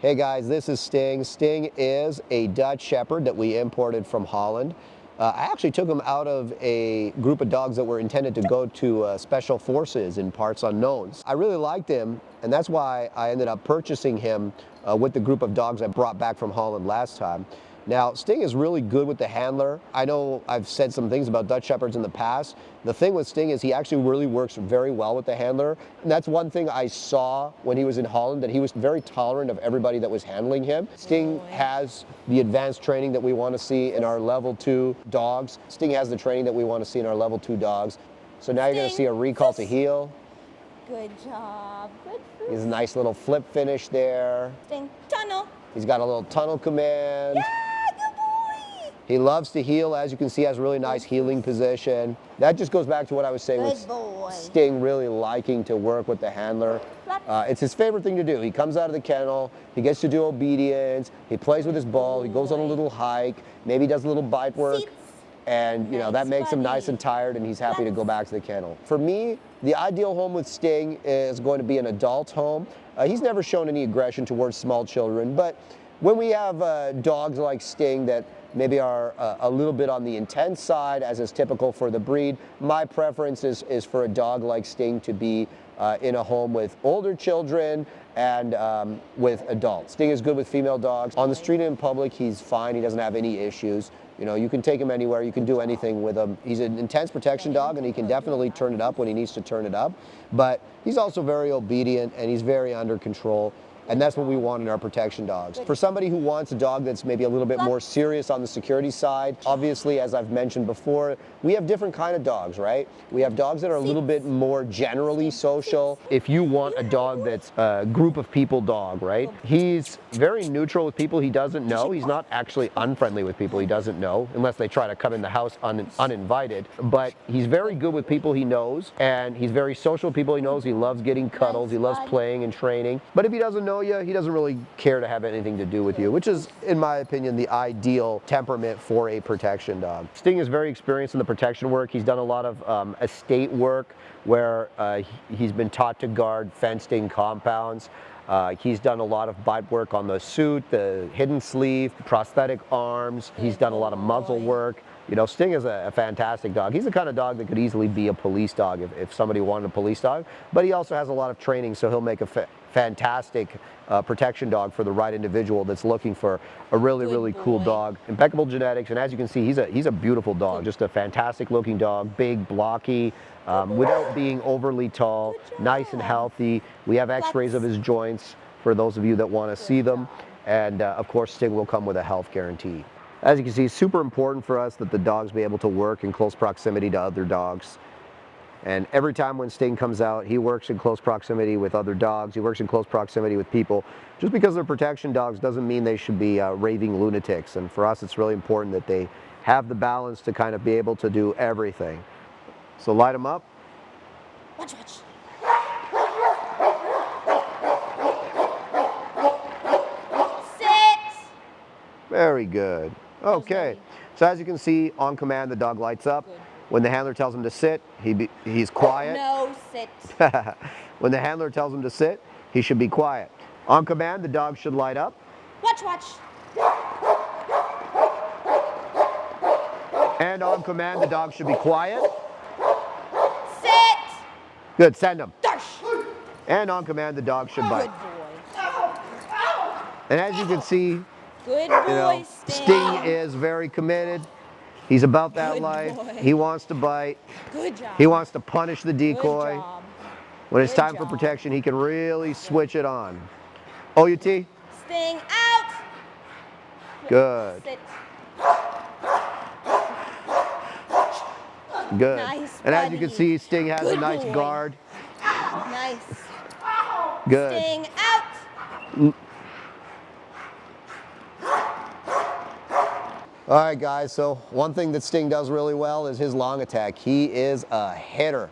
Hey guys, this is Sting. Sting is a Dutch Shepherd that we imported from Holland. I actually took him out of a group of dogs that were intended to go to special forces in parts unknowns. I really liked him, and that's why I ended up purchasing him with the group of dogs I brought back from Holland last time. Now, Sting is really good with the handler. I know I've said some things about Dutch Shepherds in the past. The thing with Sting is he actually really works very well with the handler. And that's one thing I saw when he was in Holland, that he was very tolerant of everybody that was handling him. Sting has the advanced training that we want to see in our level 2 dogs. Sting has the training that we want to see in our level 2 dogs. So now you're going to see a recall to heel. Good job. Good. He's a nice little flip finish there. Sting, tunnel. He's got a little tunnel command. Yeah, good boy. He loves to heel. As you can see, has a really nice heeling position. That just goes back to what I was saying with Sting really liking to work with the handler. It's his favorite thing to do. He comes out of the kennel, he gets to do obedience, he plays with his ball, he goes on a little hike, maybe does a little bite work. And you know, that makes him nice and tired, and he's happy to go back to the kennel. For me, the ideal home with Sting is going to be an adult home. He's never shown any aggression towards small children, but when we have dogs like Sting that maybe are a little bit on the intense side, as is typical for the breed, my preference is for a dog like Sting to be in a home with older children and with adults. Sting is good with female dogs. On the street and in public, he's fine. He doesn't have any issues. You know, you can take him anywhere, you can do anything with him. He's an intense protection dog, and he can definitely turn it up when he needs to turn it up. But he's also very obedient, and he's very under control. And that's what we want in our protection dogs. For somebody who wants a dog that's maybe a little bit more serious on the security side, obviously, as I've mentioned before, we have different kind of dogs, right? We have dogs that are a little bit more generally social. If you want a dog that's a group of people dog, right? He's very neutral with people he doesn't know. He's not actually unfriendly with people he doesn't know, unless they try to come in the house uninvited. But he's very good with people he knows, and he's very social with people he knows. He loves getting cuddles. He loves playing and training. But if he doesn't know you, he doesn't really care to have anything to do with you, which is, in my opinion, the ideal temperament for a protection dog. Sting is very experienced in the protection work. He's done a lot of estate work where he's been taught to guard fenced-in compounds. He's done a lot of bite work on the suit, the hidden sleeve, prosthetic arms. He's done a lot of muzzle work. You know, Sting is a fantastic dog. He's the kind of dog that could easily be a police dog if somebody wanted a police dog. But he also has a lot of training, so he'll make a fantastic protection dog for the right individual that's looking for a really cool dog. Impeccable genetics, and as you can see, he's a beautiful dog. Just a fantastic looking dog, big, blocky, without being overly tall, nice and healthy. We have x-rays of his joints for those of you that want to see them. And of course, Sting will come with a health guarantee. As you can see, it's super important for us that the dogs be able to work in close proximity to other dogs. And every time when Sting comes out, he works in close proximity with other dogs. He works in close proximity with people. Just because they're protection dogs doesn't mean they should be raving lunatics. And for us, it's really important that they have the balance to kind of be able to do everything. So light them up. Watch. Sit. Very good. Okay. So as you can see, on command, the dog lights up. Good. When the handler tells him to sit, he's quiet. No, sit. When the handler tells him to sit, he should be quiet. On command, the dog should light up. Watch. And on command, the dog should be quiet. Sit. Good, send him. Dash. And on command, the dog should bite. Good boy. And as you can see, Good boy, Sting is very committed. He's about that life. He wants to bite. Good job. He wants to punish the decoy. Good job. When it's time for protection, he can really switch it on. OUT? Sting out. Good. Sit. Good. Nice, and as you can see, Sting has a nice guard. Nice. Good. Sting out. All right, guys, so one thing that Sting does really well is his long attack. He is a hitter.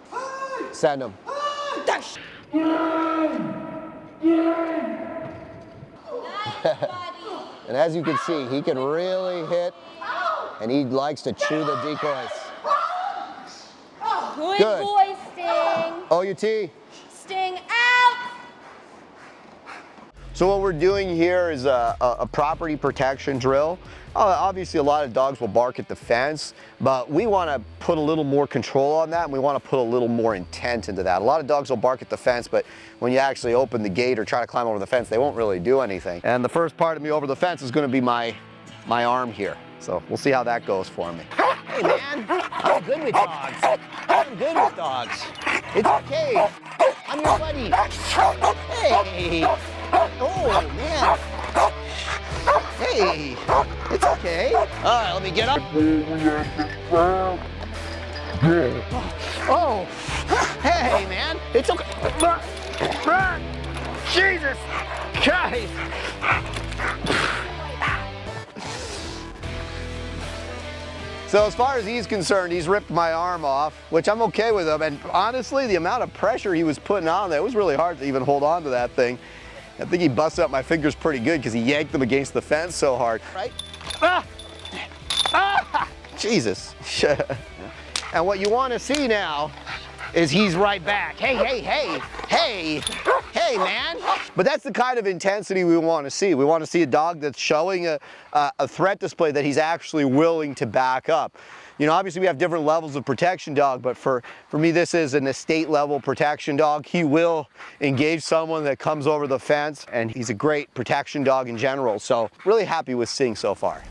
Send him. Dash. And as you can see, he can really hit, and he likes to chew the decoys. Good boy, Sting. OUT. Sting out. So what we're doing here is a property protection drill. Obviously a lot of dogs will bark at the fence, but we want to put a little more control on that, and we want to put a little more intent into that. A lot of dogs will bark at the fence, but when you actually open the gate or try to climb over the fence, they won't really do anything. And the first part of me over the fence is going to be my arm here. So we'll see how that goes for me. Hey man, I'm good with dogs. I'm good with dogs. It's okay. I'm your buddy. Hey. Oh man. Hey, it's okay. All right, let me get up. Oh, hey, man, it's okay. Jesus, guys. So as far as he's concerned, he's ripped my arm off, which I'm okay with him. And honestly, the amount of pressure he was putting on there, it was really hard to even hold on to that thing. I think he busted up my fingers pretty good because he yanked them against the fence so hard. Right? Ah! Ah! Jesus. And what you want to see now is he's right back. Hey, hey, hey, hey, hey, man. But that's the kind of intensity we want to see. We want to see a dog that's showing a threat display that he's actually willing to back up. You know, obviously we have different levels of protection dog, but for me this is an estate level protection dog. He will engage someone that comes over the fence, and he's a great protection dog in general. So really happy with Sting so far.